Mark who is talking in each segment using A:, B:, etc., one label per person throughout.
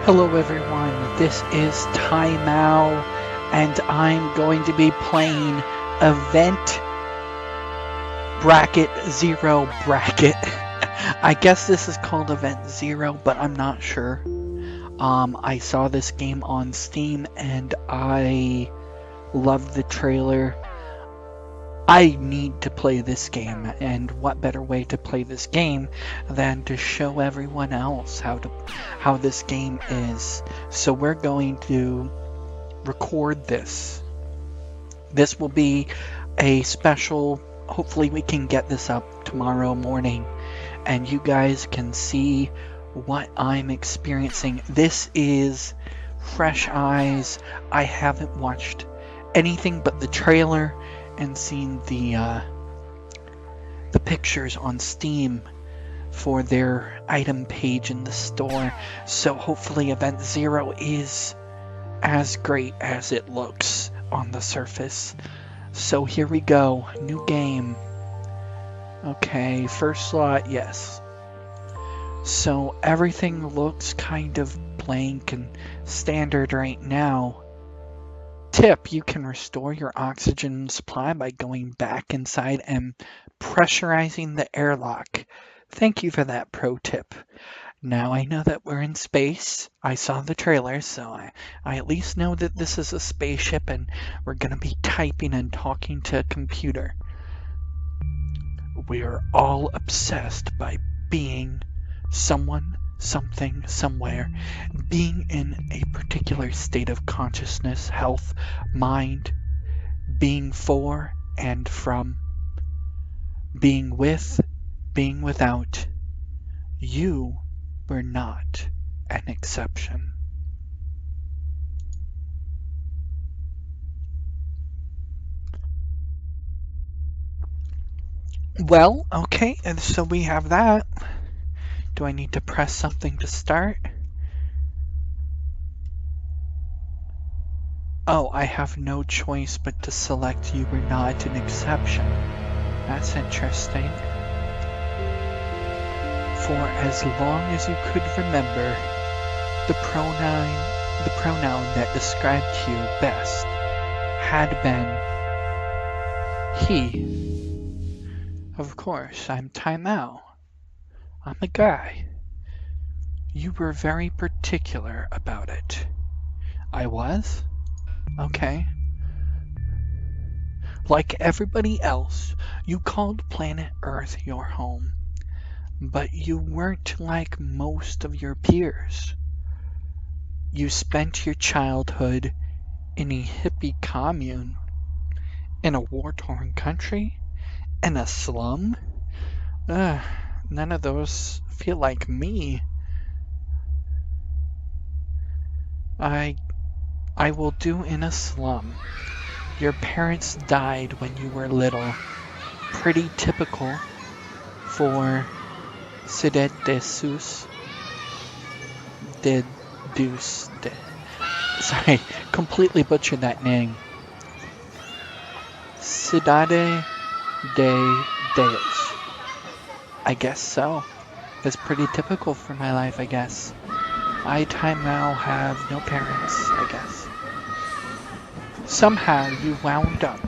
A: Hello everyone, this is Tai Mao, and I'm going to be playing Event Bracket Zero Bracket. I guess this is called Event Zero, but I'm not sure. I saw this game on Steam and I loved the trailer. I need to play this game, and what better way to play this game than to show everyone else how this game is. So we're going to record this. This will be a special, hopefully we can get this up tomorrow morning and you guys can see what I'm experiencing. This is fresh eyes. I haven't watched anything but the trailer and seen the pictures on Steam for their item page in the store. So hopefully Event Zero is as great as it looks on the surface. So here we go, new game. Okay, first slot, yes. So everything looks kind of blank and standard right now. Tip, you can restore your oxygen supply by going back inside and pressurizing the airlock. Thank you for that pro tip. Now I know that we're in space. I saw the trailer, so I at least know that this is a spaceship and we're going to be typing and talking to a computer. We are all obsessed by being someone, something, somewhere, being in a particular state of consciousness, health, mind, being for and from, being with, being without. You were not an exception. Well, okay, and so we have that. Do I need to press something to start? Oh, I have no choice but to select you were not an exception. That's interesting. For as long as you could remember, the pronoun that described you best had been he. Of course, I'm Tai Mao. I'm a guy. You were very particular about it. I was? Okay. Like everybody else, you called planet Earth your home. But you weren't like most of your peers. You spent your childhood in a hippie commune, in a war-torn country, in a slum. None of those feel like me. I will do in a slum. Your parents died when you were little. Pretty typical for Sidedesus sorry, completely butchered that name. Cidade de Deus. I guess so. That's pretty typical for my life, I guess. I, Tai Mao, have no parents, I guess. Somehow you wound up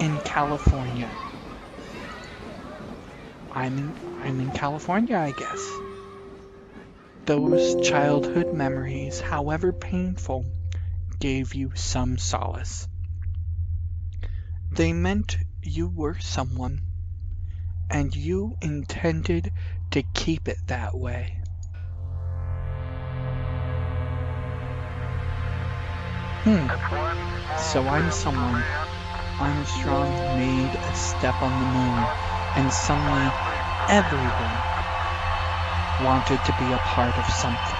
A: in California. I'm in California, I guess. Those childhood memories, however painful, gave you some solace. They meant you were someone, and you intended to keep it that way. So I'm someone. Armstrong made a step on the moon, and suddenly everyone wanted to be a part of something.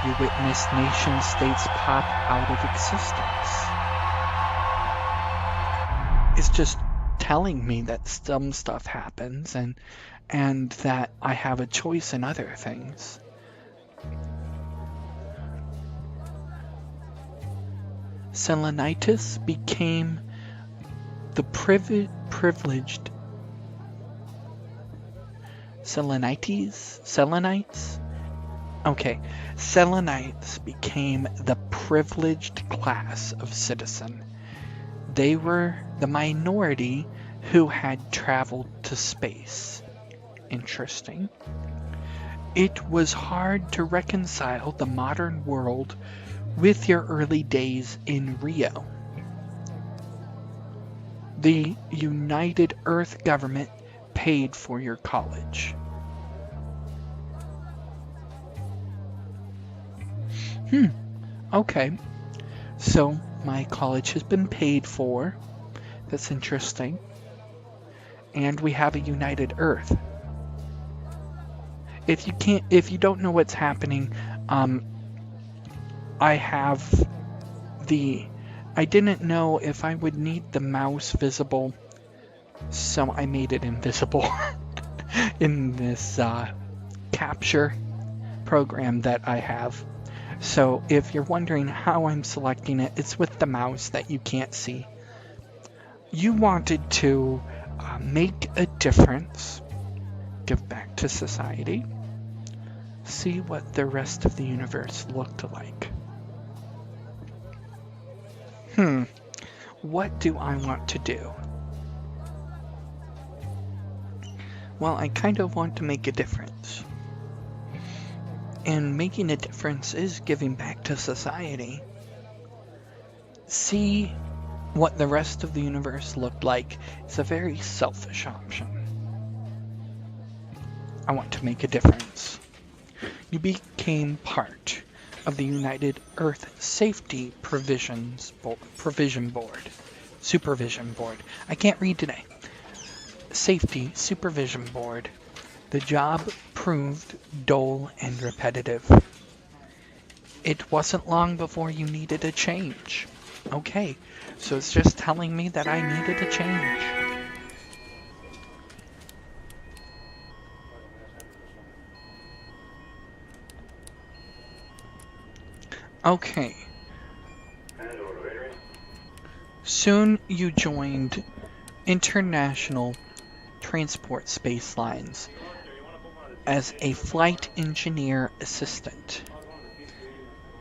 A: You witnessed nation-states pop out of existence. It's just telling me that some stuff happens and that I have a choice in other things. Selenitis became the privileged Selenites Okay, Selenites became the privileged class of citizen. They were the minority who had traveled to space. Interesting. It was hard to reconcile the modern world with your early days in Rio. The United Earth government paid for your college. Hmm, okay. So my college has been paid for. That's interesting. And we have a United Earth. If you don't know what's happening, um, I have the, I didn't know if I would need the mouse visible, so I made it invisible in this capture program that I have. So if you're wondering how I'm selecting it, it's with the mouse that you can't see. You wanted to make a difference, give back to society, see what the rest of the universe looked like. What do I want to do? Well, I kind of want to make a difference. And making a difference is giving back to society. See what the rest of the universe looked like. It's a very selfish option. I want to make a difference. You became part of the United Earth Safety Supervision Board. I can't read today. Safety Supervision Board. The job proved dull and repetitive. It wasn't long before you needed a change. Okay, so it's just telling me that I needed a change. Okay. Soon you joined International Transport Space Lines as a flight engineer assistant.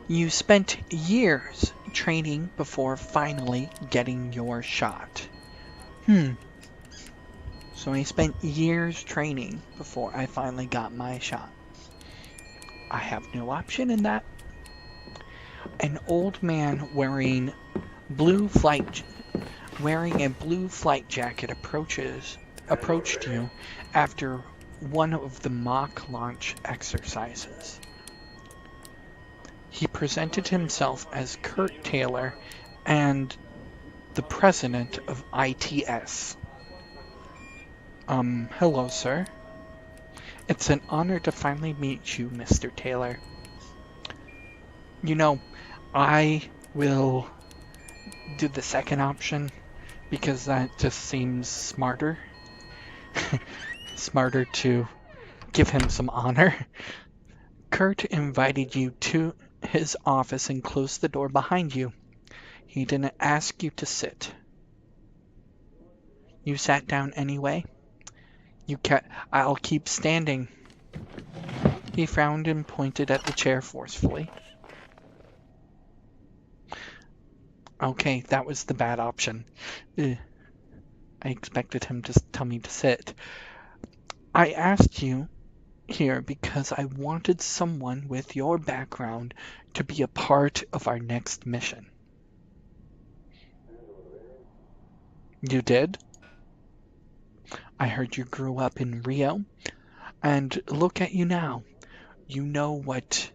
A: You spent years training before finally getting your shot. So I spent years training before I finally got my shot. I have no option in that. An old man wearing a blue flight jacket approached you after one of the mock launch exercises. He presented himself as Kurt Taylor and the president of ITS. Hello, sir. It's an honor to finally meet you, Mr. Taylor. You know, I will do the second option because that just seems smarter. Smarter to give him some honor. Kurt invited you to his office and closed the door behind you. He didn't ask you to sit. You sat down anyway? I'll keep standing. He frowned and pointed at the chair forcefully. Okay, that was the bad option. I expected him to tell me to sit. I asked you here because I wanted someone with your background to be a part of our next mission. You did? I heard you grew up in Rio, and look at you now. You know what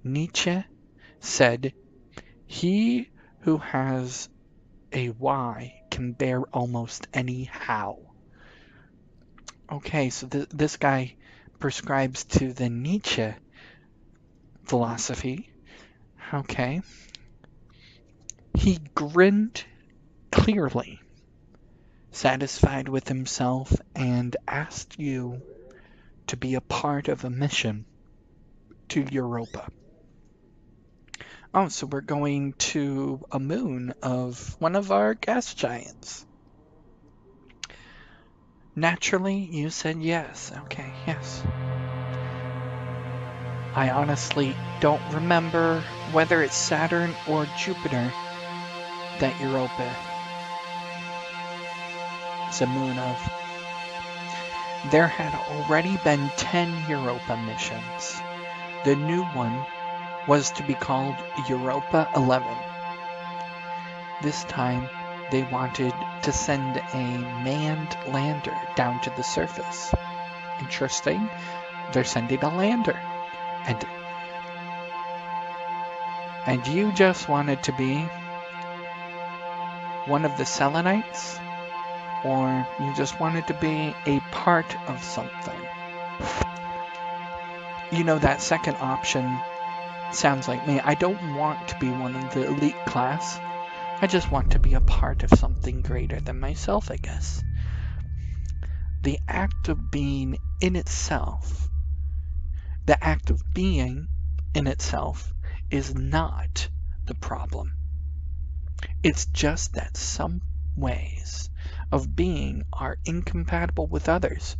A: Nietzsche said, he who has a why can bear almost any how. Okay, so this guy prescribes to the Nietzsche philosophy. Okay. He grinned clearly, satisfied with himself, and asked you to be a part of a mission to Europa. Oh, so we're going to a moon of one of our gas giants. Naturally, you said yes. Okay, yes. I honestly don't remember whether it's Saturn or Jupiter that Europa is a moon of. There had already been 10 Europa missions. The new one was to be called Europa 11. This time, they wanted to send a manned lander down to the surface. Interesting, they're sending a lander. And you just wanted to be one of the Selenites? Or you just wanted to be a part of something? You know, that second option sounds like me. I don't want to be one of the elite class. I just want to be a part of something greater than myself, I guess. The act of being in itself is not the problem. It's just that some ways of being are incompatible with others.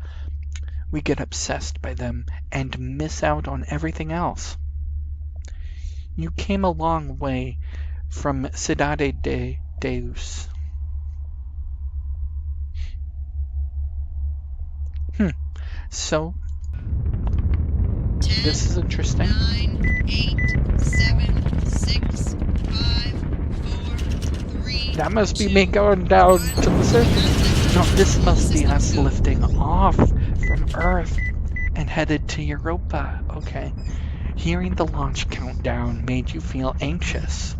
A: We get obsessed by them and miss out on everything else. You came a long way from Cidade de Deus. So, this is interesting.
B: 9, 8, 7, 6, 5, 4, 3.
A: That must be me going down to the surface. No, this must be us lifting off from Earth and headed to Europa. Okay. Hearing the launch countdown made you feel anxious.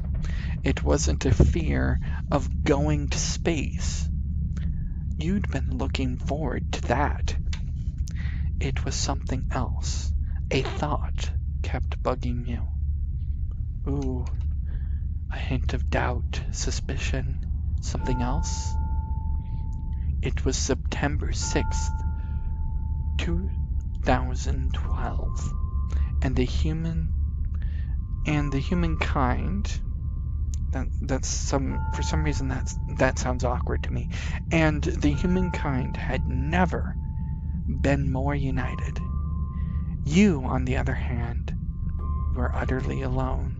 A: It wasn't a fear of going to space. You'd been looking forward to that. It was something else. A thought kept bugging you. Ooh, a hint of doubt, suspicion, something else? It was September 6th, 2012, and the humankind, for some reason that sounds awkward to me, and the humankind had never been more united. You, on the other hand, were utterly alone.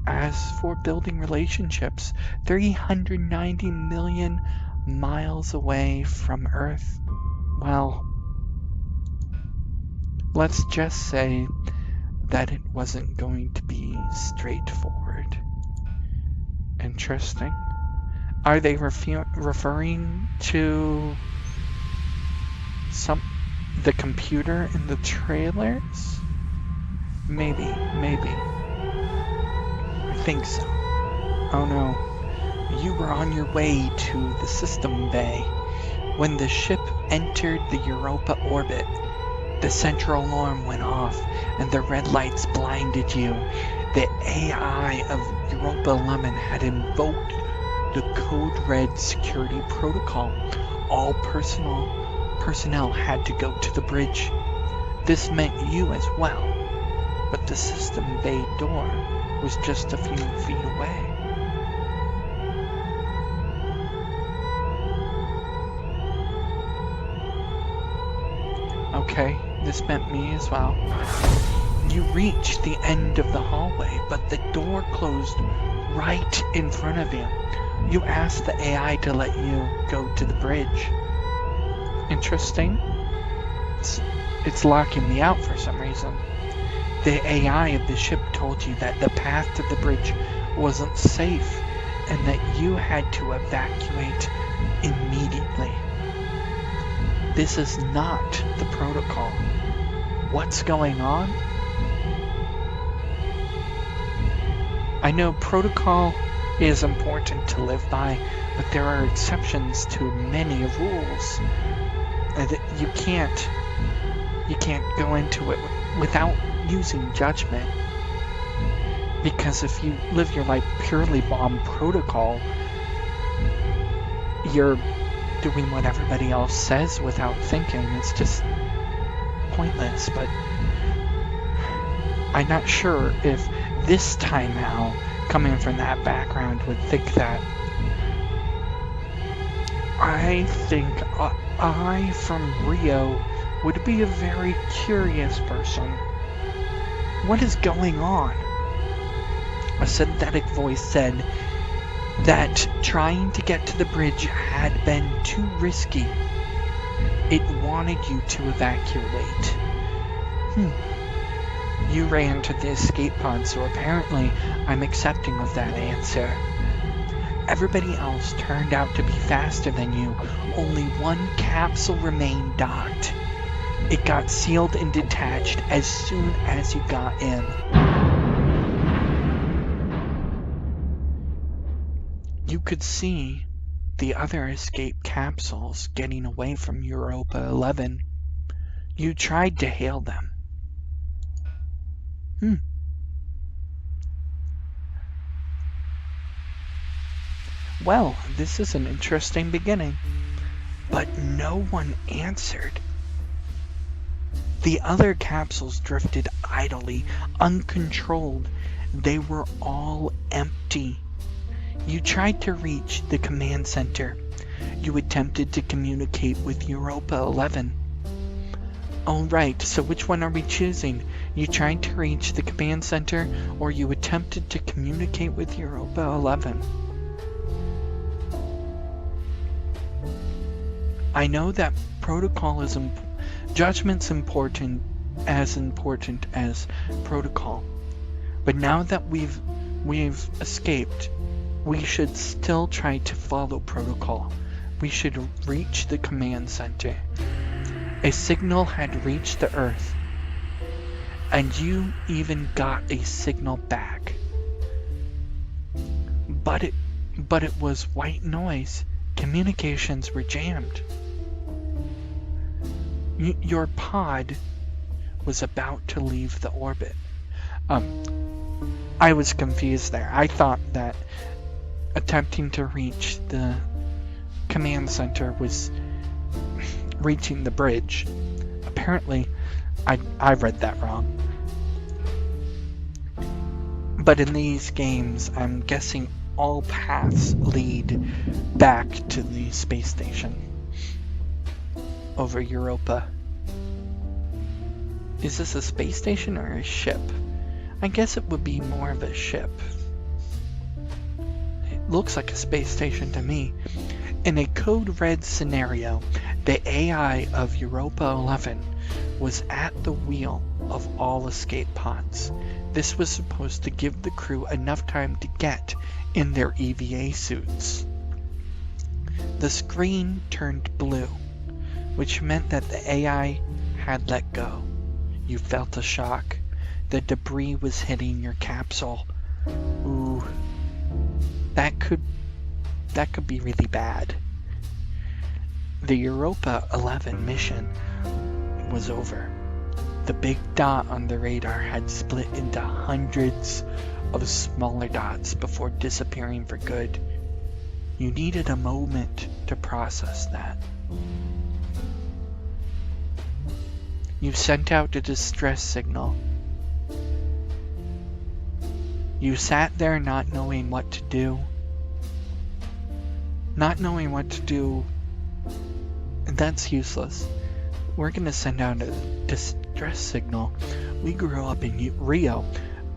A: As for building relationships 390 million miles away from Earth, well, let's just say that it wasn't going to be straightforward. Interesting. Are they referring to the computer in the trailers? Maybe. I think so. Oh no. You were on your way to the system bay. When the ship entered the Europa orbit, the central alarm went off and the red lights blinded you. The AI of Europa 11 had invoked the Code Red security protocol. All personnel had to go to the bridge. This meant you as well, but the system bay door was just a few feet away. Okay, this meant me as well. You reached the end of the hallway, but the door closed right in front of you. You asked the AI to let you go to the bridge. Interesting. It's locking me out for some reason. The AI of the ship told you that the path to the bridge wasn't safe and that you had to evacuate immediately. This is not the protocol. What's going on? I know protocol is important to live by, but there are exceptions to many rules. You can't go into it without using judgment. Because if you live your life purely on protocol, you're doing what everybody else says without thinking. It's just pointless. But I'm not sure if this Tai Mao, coming from that background, would think that. I think I, from Rio, would be a very curious person. What is going on? A synthetic voice said that trying to get to the bridge had been too risky. It wanted you to evacuate. You ran to the escape pod, so apparently I'm accepting of that answer. Everybody else turned out to be faster than you. Only one capsule remained docked. It got sealed and detached as soon as you got in. You could see the other escape capsules getting away from Europa 11. You tried to hail them. Well, this is an interesting beginning. But no one answered. The other capsules drifted idly, uncontrolled. They were all empty. You tried to reach the command center. You attempted to communicate with Europa 11. Alright, so which one are we choosing? You tried to reach the command center, or you attempted to communicate with Europa 11? I know that protocol is judgment's important as protocol. But now that we've escaped, we should still try to follow protocol. We should reach the command center. A signal had reached the Earth, and you even got a signal back. But it was white noise. Communications were jammed. Your pod was about to leave the orbit. I was confused there. I thought that attempting to reach the command center was reaching the bridge. Apparently, I read that wrong. But in these games, I'm guessing all paths lead back to the space station over Europa. Is this a space station or a ship? I guess it would be more of a ship. It looks like a space station to me. In a code red scenario, the AI of Europa 11 was at the wheel of all escape pods. This was supposed to give the crew enough time to get in their EVA suits. The screen turned blue, which meant that the AI had let go. You felt a shock. The debris was hitting your capsule. Ooh, that could be really bad. The Europa 11 mission was over. The big dot on the radar had split into hundreds of smaller dots before disappearing for good. You needed a moment to process that. You sent out a distress signal. You sat there not knowing what to do. Not knowing what to do, that's useless. We're gonna send out a distress signal. We grew up in Rio.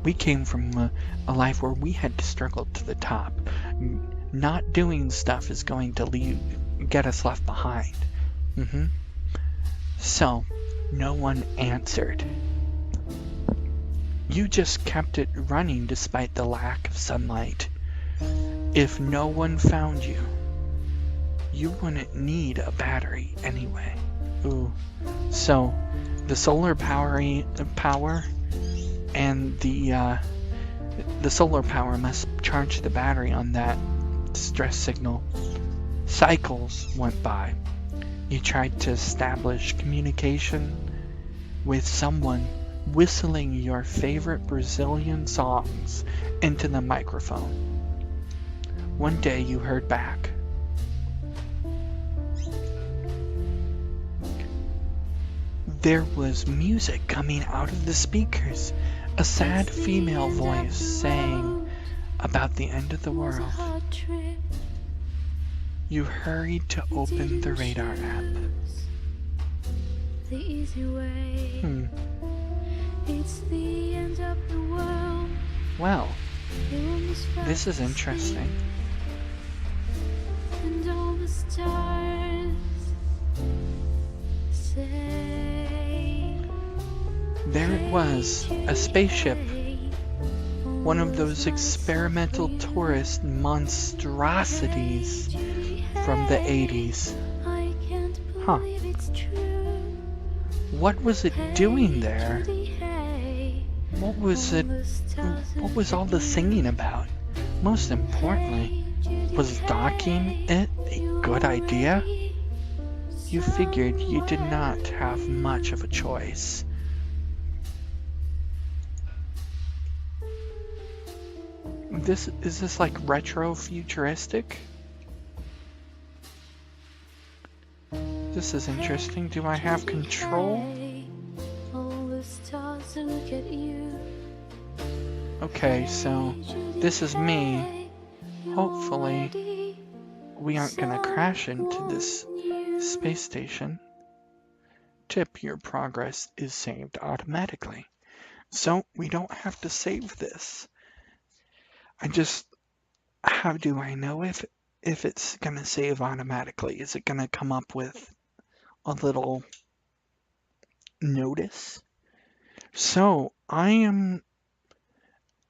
A: We came from a life where we had to struggle to the top. Not doing stuff is going to get us left behind. So, no one answered. You just kept it running despite the lack of sunlight. If no one found you, you wouldn't need a battery anyway. Ooh. So, the solar power and the solar power must charge the battery on that distress signal. Cycles went by. You tried to establish communication with someone whistling your favorite Brazilian songs into the microphone. One day you heard back. There was music coming out of the speakers, a sad female voice saying about the end of the world. You hurried to open the radar app.
C: It's the end of the world.
A: Well, this is interesting.
C: And all the stars say,
A: There it was, a spaceship. One of those experimental tourist monstrosities from the 80s. Huh. What was it doing there? What was all the singing about? Most importantly, was docking it a good idea? You figured you did not have much of a choice. Is this like retro futuristic? This is interesting. Do I have control? Okay, so this is me. Hopefully, we aren't gonna crash into this space station. Tip, your progress is saved automatically. So we don't have to save this. How do I know if it's gonna save automatically? Is it gonna come up with a little notice? So I'm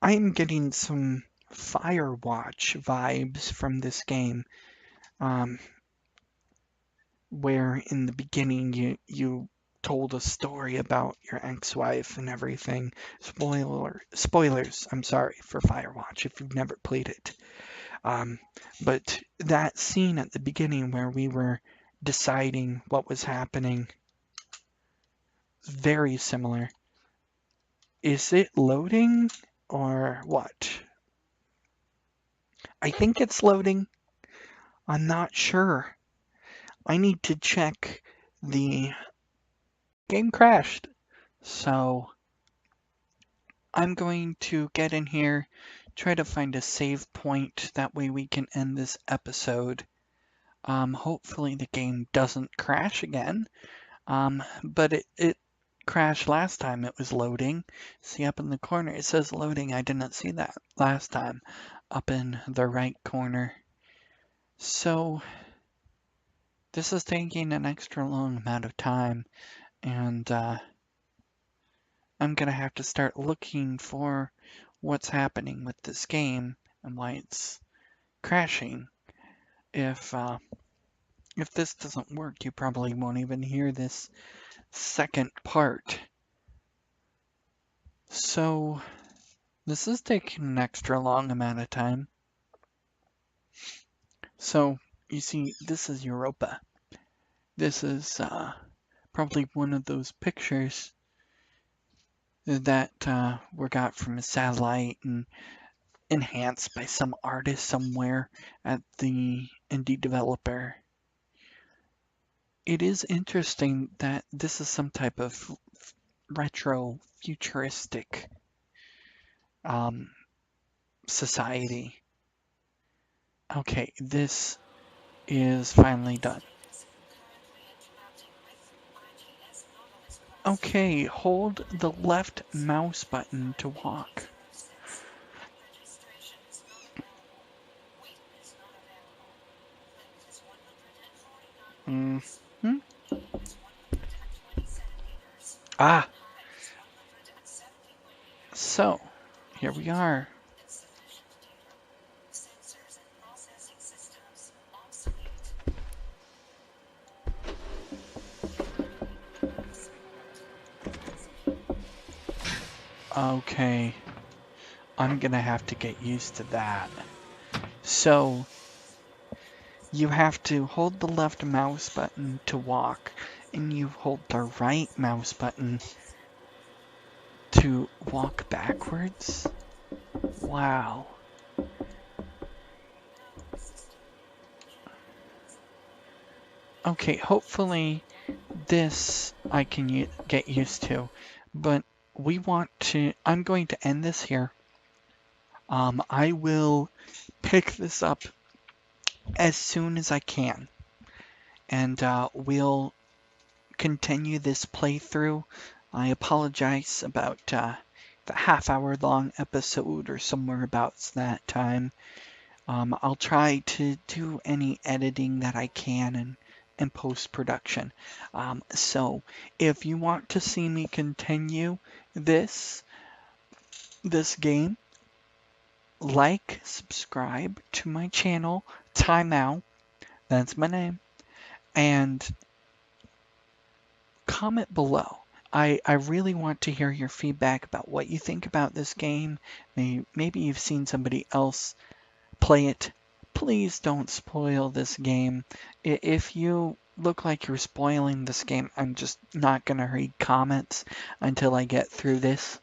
A: getting some Firewatch vibes from this game, where in the beginning you told a story about your ex-wife and everything. Spoilers, I'm sorry, for Firewatch if you've never played it. But that scene at the beginning where we were deciding what was happening, very similar. Is it loading or what? I think it's loading. I'm not sure. I need to check. The game crashed. So I'm going to get in here, try to find a save point. That way we can end this episode. Hopefully the game doesn't crash again. But it crashed last time it was loading. See up in the corner, it says loading. I didn't see that last time up in the right corner. So this is taking an extra long amount of time, and I'm gonna have to start looking for what's happening with this game and why it's crashing. If this doesn't work, you probably won't even hear this second part. So this is taking an extra long amount of time. So you see, this is Europa. This is probably one of those pictures that were got from a satellite and enhanced by some artist somewhere at the indie developer. It is interesting that this is some type of retro futuristic society. Okay, this is finally done. Okay, hold the left mouse button to walk. Ah! So, here we are. Okay, I'm gonna have to get used to that. So, you have to hold the left mouse button to walk, and you hold the right mouse button to walk backwards? Wow. Okay, hopefully this I can get used to, but I'm going to end this here. I will pick this up as soon as I can, and we'll continue this playthrough I apologize about the half-hour long episode or somewhere about that time. I'll try to do any editing that I can in post-production. So if you want to see me continue this this game, like, subscribe to my channel, Tai Mao, that's my name, and comment below. I really want to hear your feedback about what you think about this game. Maybe you've seen somebody else play it. Please don't spoil this game. If you look like you're spoiling this game, I'm just not going to read comments until I get through this.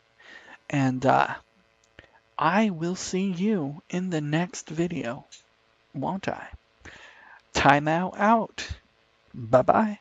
A: And I will see you in the next video, won't I? Tai Mao out. Bye bye.